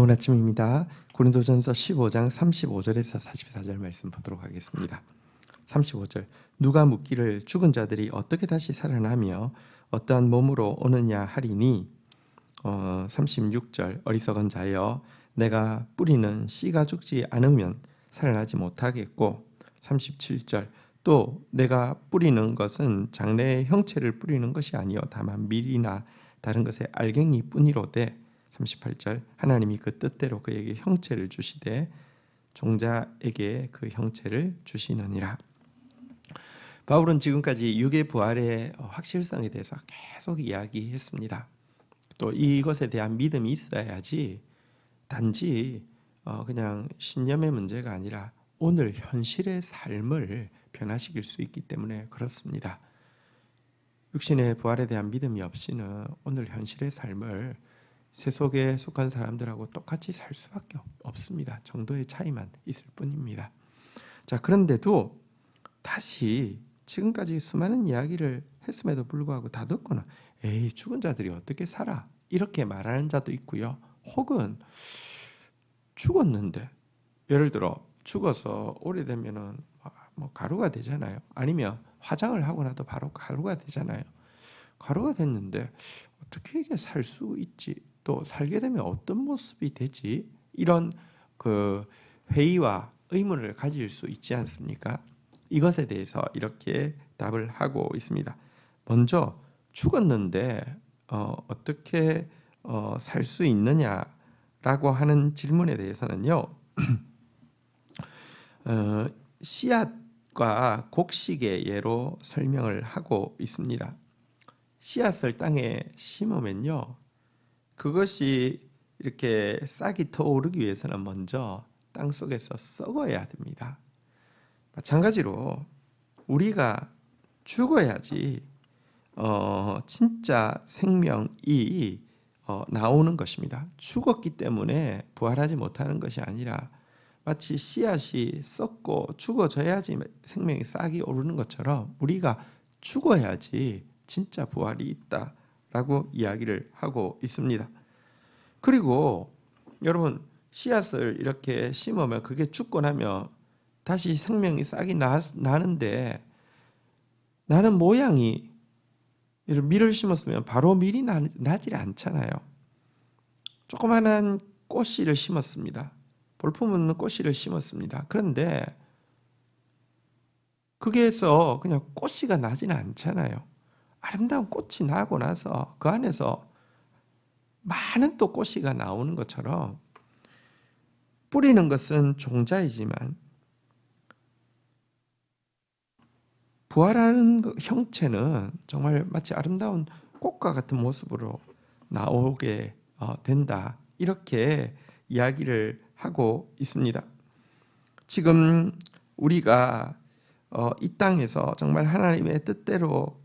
좋은 아침입니다. 고린도전서 15장 35절에서 44절 말씀 보도록 하겠습니다. 35절 누가 묻기를 죽은 자들이 어떻게 다시 살아나며 어떠한 몸으로 오느냐 하리니 36절 어리석은 자여 내가 뿌리는 씨가 죽지 않으면 살아나지 못하겠고 37절 또 내가 뿌리는 것은 장래의 형체를 뿌리는 것이 아니요 다만 밀이나 다른 것의 알갱이 뿐이로되 38절 하나님이 그 뜻대로 그에게 형체를 주시되 종자에게 그 형체를 주시느니라. 바울은 지금까지 육의 부활의 확실성에 대해서 계속 이야기했습니다. 또 이것에 대한 믿음이 있어야지 단지 그냥 신념의 문제가 아니라 오늘 현실의 삶을 변화시킬 수 있기 때문에 그렇습니다. 육신의 부활에 대한 믿음이 없이는 오늘 현실의 삶을 세속에 속한 사람들하고 똑같이 살 수밖에 없습니다. 정도의 차이만 있을 뿐입니다. 자, 그런데도 다시 지금까지 수많은 이야기를 했음에도 불구하고 다 듣고는 에이 죽은 자들이 어떻게 살아? 이렇게 말하는 자도 있고요. 혹은 죽었는데 예를 들어 죽어서 오래되면은 뭐 가루가 되잖아요. 아니면 화장을 하고 나도 바로 가루가 되잖아요. 가루가 됐는데 어떻게 이게 살 수 있지? 또 살게 되면 어떤 모습이 되지? 이런 그 회의와 의문을 가질 수 있지 않습니까? 이것에 대해서 이렇게 답을 하고 있습니다. 먼저 죽었는데 어떻게 살 수 있느냐라고 하는 질문에 대해서는요. 씨앗과 곡식의 예로 설명을 하고 있습니다. 씨앗을 땅에 심으면요. 그것이 이렇게 싹이 터오르기 위해서는 먼저 땅 속에서 썩어야 됩니다. 마찬가지로 우리가 죽어야지 진짜 생명이 나오는 것입니다. 죽었기 때문에 부활하지 못하는 것이 아니라 마치 씨앗이 썩고 죽어져야지 생명이 싹이 오르는 것처럼 우리가 죽어야지 진짜 부활이 있다라고 이야기를 하고 있습니다. 그리고 여러분 씨앗을 이렇게 심으면 그게 죽고 나면 다시 생명이 싹이 나는데 나는 모양이 밀을 심었으면 바로 밀이 나질 않잖아요. 조그마한 꽃씨를 심었습니다. 볼품 없는 꽃씨를 심었습니다. 그런데 거기에서 그냥 꽃씨가 나지는 않잖아요. 아름다운 꽃이 나고 나서 그 안에서 많은 또 꽃씨가 나오는 것처럼 뿌리는 것은 종자이지만 부활하는 형체는 정말 마치 아름다운 꽃과 같은 모습으로 나오게 된다. 이렇게 이야기를 하고 있습니다. 지금 우리가 이 땅에서 정말 하나님의 뜻대로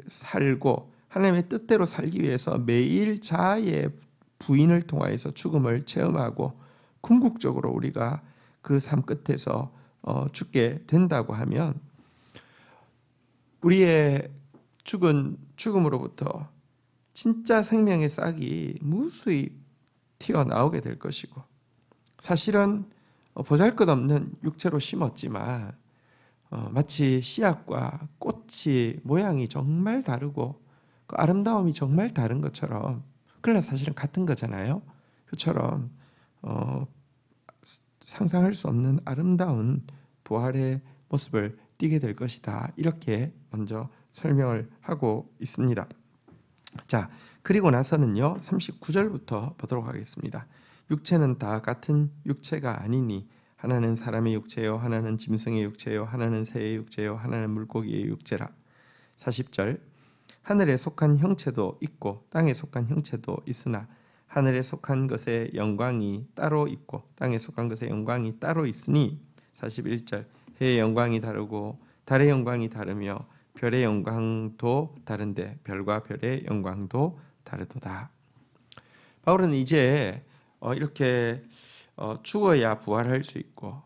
살고 하나님의 뜻대로 살기 위해서 매일 자아의 부인을 통하여서 죽음을 체험하고 궁극적으로 우리가 그 삶 끝에서 죽게 된다고 하면 우리의 죽음으로부터 진짜 생명의 싹이 무수히 튀어나오게 될 것이고 사실은 보잘것없는 육체로 심었지만 마치 씨앗과 꽃이 모양이 정말 다르고 그 아름다움이 정말 다른 것처럼 그러나 사실은 같은 거잖아요. 그처럼 상상할 수 없는 아름다운 부활의 모습을 띠게 될 것이다. 이렇게 먼저 설명을 하고 있습니다. 자, 그리고 나서는요. 39절부터 보도록 하겠습니다. 육체는 다 같은 육체가 아니니 하나는 사람의 육체요 하나는 짐승의 육체요 하나는 새의 육체요 하나는 물고기의 육체라. 40절 하늘에 속한 형체도 있고 땅에 속한 형체도 있으나 하늘에 속한 것의 영광이 따로 있고 땅에 속한 것의 영광이 따로 있으니 41절 해의 영광이 다르고 달의 영광이 다르며 별의 영광도 다른데 별과 별의 영광도 다르도다. 바울은 이제 이렇게 죽어야 부활할 수 있고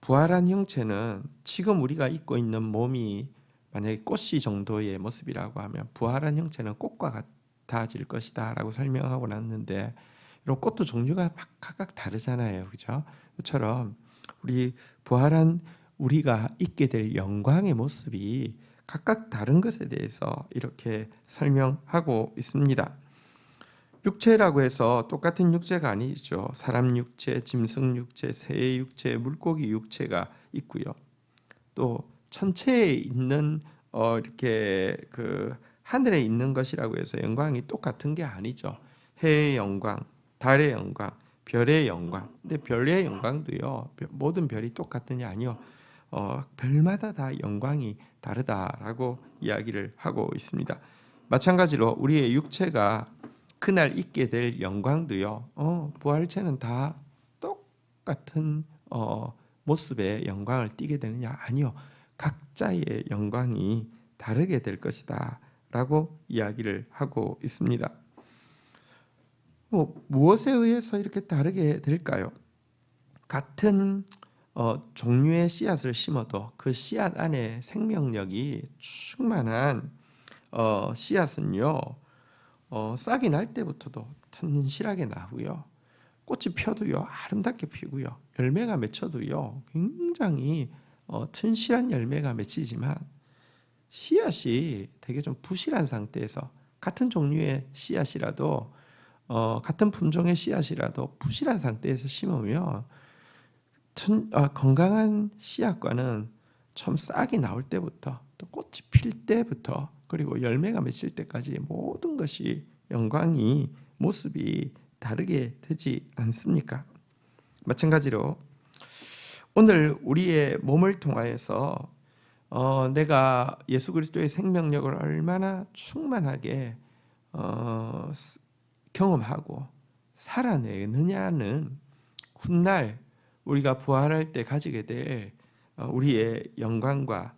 부활한 형체는 지금 우리가 입고 있는 몸이 만약에 꽃씨 정도의 모습이라고 하면 부활한 형체는 꽃과 같아질 것이다 라고 설명하고 났는데 이런 꽃도 종류가 막 각각 다르잖아요, 그죠? 그처럼 우리 부활한 우리가 있게 될 영광의 모습이 각각 다른 것에 대해서 이렇게 설명하고 있습니다. 육체라고 해서 똑같은 육체가 아니죠. 사람 육체, 짐승 육체, 새 육체, 물고기 육체가 있고요. 또 천체에 있는 이렇게 그 하늘에 있는 것이라고 해서 영광이 똑같은 게 아니죠. 해의 영광, 달의 영광, 별의 영광. 근데 별의 영광도요. 모든 별이 똑같느냐 아니요. 별마다 다 영광이 다르다라고 이야기를 하고 있습니다. 마찬가지로 우리의 육체가 그날 있게 될 영광도요. 부활체는 다 똑같은 모습의 영광을 띠게 되느냐 아니요. 각자의 영광이 다르게 될 것이다 라고 이야기를 하고 있습니다. 무엇에 의해서 이렇게 다르게 될까요? 같은 종류의 씨앗을 심어도 그 씨앗 안에 생명력이 충만한 씨앗은요, 싹이 날 때부터도 튼실하게 나고요, 꽃이 펴도요 아름답게 피고요, 열매가 맺혀도요 굉장히 튼실한 열매가 맺히지만 씨앗이 되게 좀 부실한 상태에서 같은 종류의 씨앗이라도 같은 품종의 씨앗이라도 부실한 상태에서 심으면 건강한 씨앗과는 처음 싹이 나올 때부터 또 꽃이 필 때부터 그리고 열매가 맺힐 때까지 모든 것이 영광이 모습이 다르게 되지 않습니까? 마찬가지로 오늘 우리의 몸을 통하여서 내가 예수 그리스도의 생명력을 얼마나 충만하게 경험하고 살아내느냐는 훗날 우리가 부활할 때 가지게 될 우리의 영광과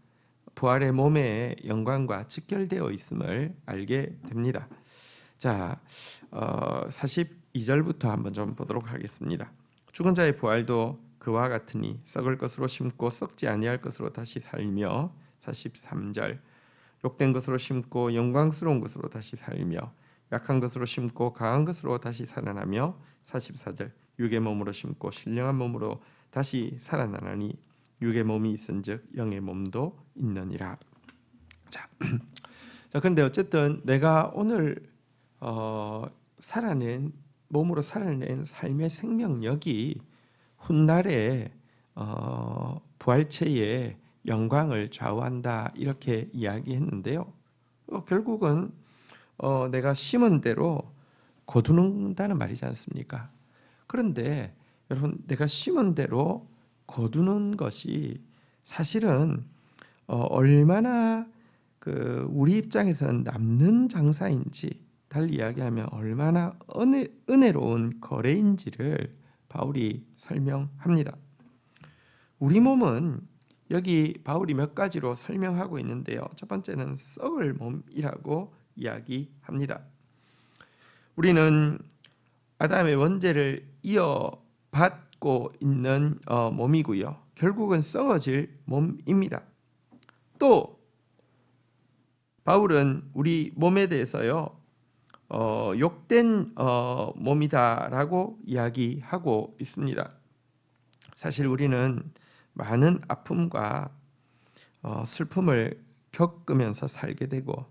부활의 몸의 영광과 직결되어 있음을 알게 됩니다. 자, 42절부터 한번 좀 보도록 하겠습니다. 죽은 자의 부활도 그와 같으니 썩을 것으로 심고 썩지 아니할 것으로 다시 살며 43절 욕된 것으로 심고 영광스러운 것으로 다시 살며 약한 것으로 심고 강한 것으로 다시 살아나며 44절 육의 몸으로 심고 신령한 몸으로 다시 살아나나니 육의 몸이 있은즉 영의 몸도 있느니라. 자, 그런데 어쨌든 내가 오늘 몸으로 살아낸 삶의 생명력이 훗날에 부활체의 영광을 좌우한다 이렇게 이야기했는데요. 결국은 내가 심은 대로 거두는다는 말이지 않습니까? 그런데 여러분, 내가 심은 대로 거두는 것이 사실은 얼마나 우리 입장에서는 남는 장사인지, 달리 이야기하면 얼마나 은혜로운 거래인지를 바울이 설명합니다. 우리 몸은 여기 바울이 몇 가지로 설명하고 있는데요. 첫 번째는 썩을 몸이라고 이야기합니다. 우리는 아담의 원죄를 이어받고 있는 몸이고요. 결국은 썩어질 몸입니다. 또 바울은 우리 몸에 대해서요, 욕된 몸이다라고 이야기하고 있습니다. 사실 우리는 많은 아픔과 슬픔을 겪으면서 살게 되고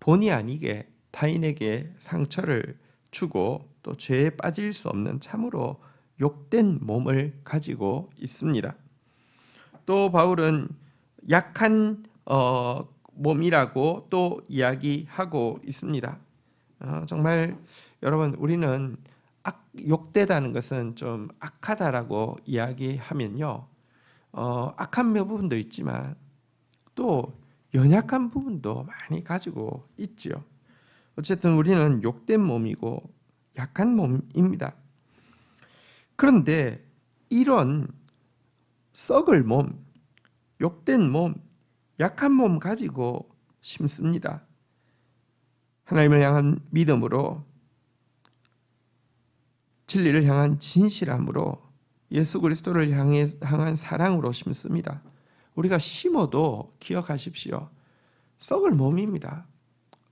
본의 아니게 타인에게 상처를 주고 또 죄에 빠질 수 없는 참으로 욕된 몸을 가지고 있습니다. 또 바울은 약한 몸이라고 또 이야기하고 있습니다. 정말 여러분, 우리는 욕되다는 것은 좀 악하다라고 이야기하면요, 악한 부분도 있지만 또 연약한 부분도 많이 가지고 있지요. 어쨌든 우리는 욕된 몸이고 약한 몸입니다. 그런데 이런 썩을 몸, 욕된 몸, 약한 몸 가지고 심습니다. 하나님을 향한 믿음으로, 진리를 향한 진실함으로, 예수 그리스도를 향한 사랑으로 심습니다. 우리가 심어도 기억하십시오. 썩을 몸입니다.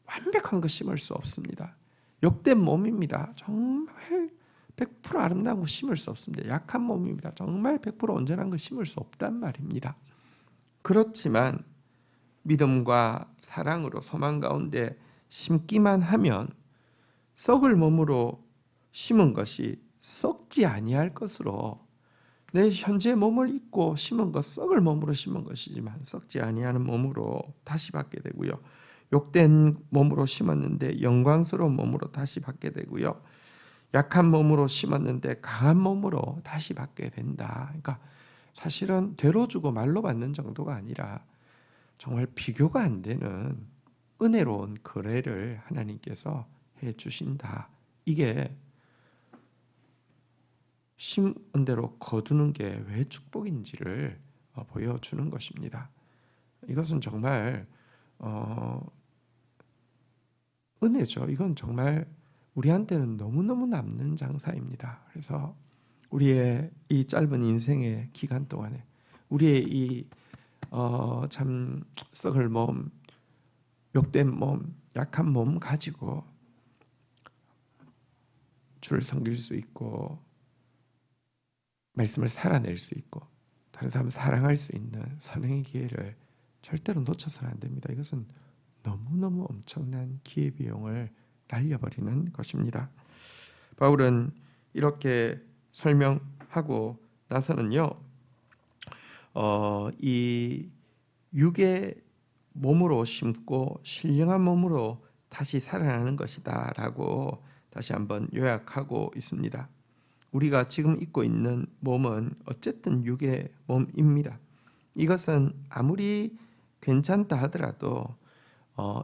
완벽한 거 심을 수 없습니다. 욕된 몸입니다. 정말 100% 아름다운 거 심을 수 없습니다. 약한 몸입니다. 정말 100% 온전한 거 심을 수 없단 말입니다. 그렇지만 믿음과 사랑으로 소망 가운데 심기만 하면 썩을 몸으로 심은 것이 썩지 아니할 것으로, 내 현재 몸을 입고 심은 것, 썩을 몸으로 심은 것이지만 썩지 아니하는 몸으로 다시 받게 되고요. 욕된 몸으로 심었는데 영광스러운 몸으로 다시 받게 되고요. 약한 몸으로 심었는데 강한 몸으로 다시 받게 된다. 그러니까 사실은 되로 주고 말로 받는 정도가 아니라 정말 비교가 안 되는 은혜로운 거래를 하나님께서 해 주신다. 이게 심은 대로 거두는 게 왜 축복인지를 보여주는 것입니다. 이것은 정말 은혜죠. 이건 정말 우리한테는 너무너무 남는 장사입니다. 그래서 우리의 이 짧은 인생의 기간 동안에 우리의 이 참 썩을 몸, 욕된 몸, 약한 몸 가지고 주를 섬길 수 있고 말씀을 살아낼 수 있고 다른 사람을 사랑할 수 있는 선행의 기회를 절대로 놓쳐서는 안 됩니다. 이것은 너무너무 엄청난 기회비용을 날려버리는 것입니다. 바울은 이렇게 설명하고 나서는요, 이 육의 몸으로 심고 신령한 몸으로 다시 살아나는 것이다 라고 다시 한번 요약하고 있습니다. 우리가 지금 입고 있는 몸은 어쨌든 육의 몸입니다. 이것은 아무리 괜찮다 하더라도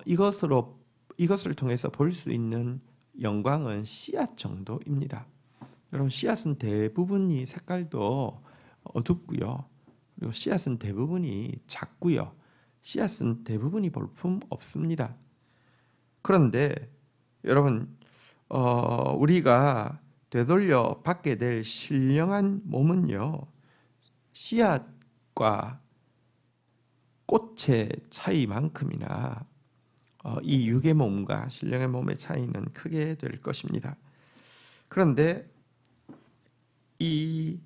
이것을 통해서 볼 수 있는 영광은 씨앗 정도입니다. 여러분, 씨앗은 대부분이 색깔도 어둡고요. 그리고 씨앗은 대부분이 작고요. 씨앗은 대부분이 볼품 없습니다. 그런데 여러분, 우리가 되돌려 받게 될 신령한 몸은요, 씨앗과 꽃의 차이만큼이나 이 육의 몸과 신령의 몸의 차이는 크게 될 것입니다. 그런데 이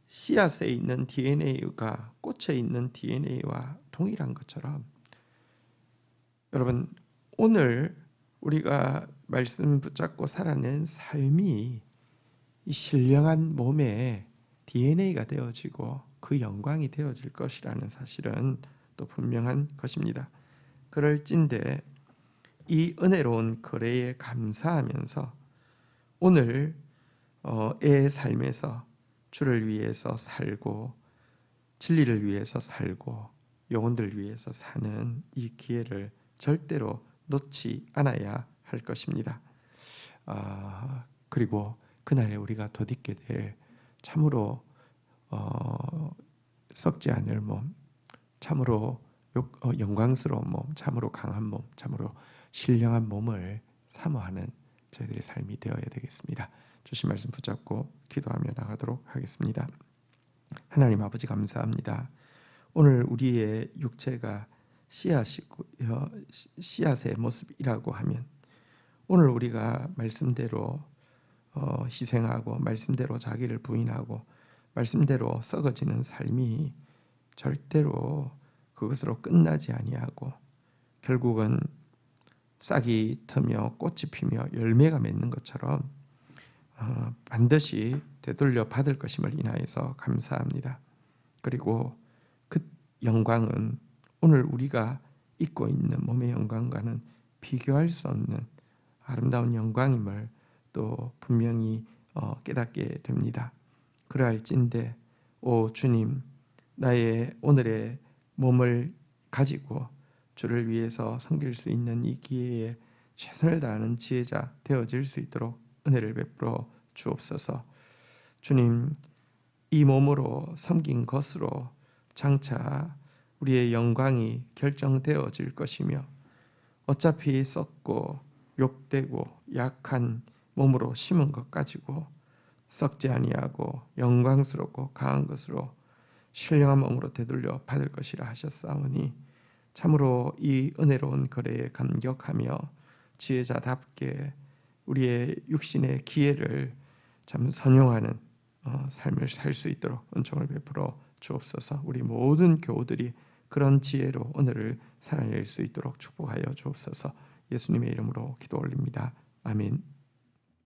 씨앗에 있는 DNA가 꽃에 있는 DNA와 동일한 것처럼, 여러분, 오늘 우리가 말씀 붙잡고 살아낸 삶이 이 신령한 몸의 DNA가 되어지고 그 영광이 되어질 것이라는 사실은 또 분명한 것입니다. 그럴진데 이 은혜로운 거래에 감사하면서 오늘의 삶에서 주를 위해서 살고 진리를 위해서 살고 영혼들을 위해서 사는 이 기회를 절대로 놓지 않아야 할 것입니다. 그리고 그날에 우리가 덧입게 될 참으로 썩지 않을 몸, 참으로 영광스러운 몸, 참으로 강한 몸, 참으로 신령한 몸을 사모하는 저희들의 삶이 되어야 되겠습니다. 주신 말씀 붙잡고 기도하며 나가도록 하겠습니다. 하나님 아버지, 감사합니다. 오늘 우리의 육체가 씨앗의 모습이라고 하면 오늘 우리가 말씀대로 희생하고 말씀대로 자기를 부인하고 말씀대로 썩어지는 삶이 절대로 그것으로 끝나지 아니하고 결국은 싹이 트며 꽃이 피며 열매가 맺는 것처럼 반드시 되돌려 받을 것임을 인하여서 감사합니다. 그리고 그 영광은 오늘 우리가 입고 있는 몸의 영광과는 비교할 수 없는 아름다운 영광임을 또 분명히 깨닫게 됩니다. 그러할진대 오 주님, 나의 오늘의 몸을 가지고 주를 위해서 섬길 수 있는 이 기회에 최선을 다하는 지혜자 되어질 수 있도록 은혜를 베풀어 주옵소서. 주님, 이 몸으로 섬긴 것으로 장차 우리의 영광이 결정되어질 것이며 어차피 썩고 욕되고 약한 몸으로 심은 것 가지고 썩지 아니하고 영광스럽고 강한 것으로 신령한 몸으로 되돌려 받을 것이라 하셨사오니 참으로 이 은혜로운 거래에 감격하며 지혜자답게 우리의 육신의 기회를 참 선용하는 삶을 살 수 있도록 은총을 베풀어 주옵소서. 우리 모든 교우들이 그런 지혜로 오늘을 살아낼 수 있도록 축복하여 주옵소서. 예수님의 이름으로 기도 올립니다. 아멘.